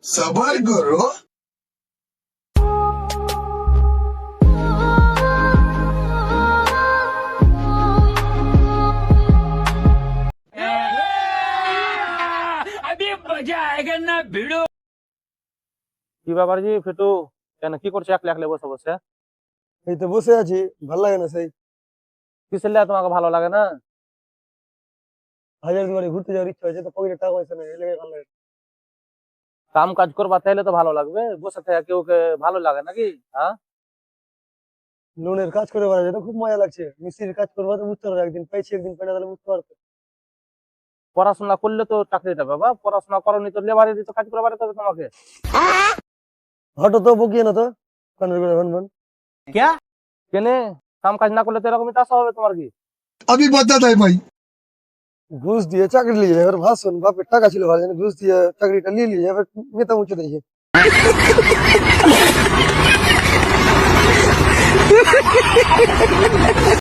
सबर करो। अभी मजा आएगा ना भिड़ो। কি ব্যাপার জি ফেটু, কেন কি করছো একলা একলা বসে বসে? এই তো বসে আছি, ভাল লাগে না সেই। কিসের লেগে তোমাকে ভালো লাগে না? হাজার দুয়ারে ঘুরতে যাওয়ার ইচ্ছা হয়েছে, তো পকেটে টাকা পয়সা নেই, এই লেগে ভালো লাগে না। কাম কাজ করবা তাইলে তো ভালো লাগবে, বসে থেকে কেউ কে ভালো লাগে নাকি? হ্যাঁ, লোনের কাজ করে বেড়াচ্ছে, তো খুব মজা লাগছে। মিস্ত্রির কাজ করবো তো বুঝতে পারবে, একদিন পাইছি একদিন পাই না, তাহলে বুঝতে পারবে। পড়াশোনা করলে তো চাকরিটা পাবা, পড়াশোনা করনি তো লেবারে তো কাজ করে বেড়াতে হবে তোমাকে। হটো তো বকিয়ে না তো, কানের করে ভন ভন। কেনে কাম কাজ না করলে তো এরকমই চাষা হবে তোমার কি? अभी बता है भाई। ঘুষ দিয়ে চাকরি নিয়ে যায়, এবার ভাষণ বাপের টাকা ছিল ভালো, ঘুষ দিয়ে চাকরিটা নিয়ে নিয়ে এবার নেতা মুছে দিয়েছে।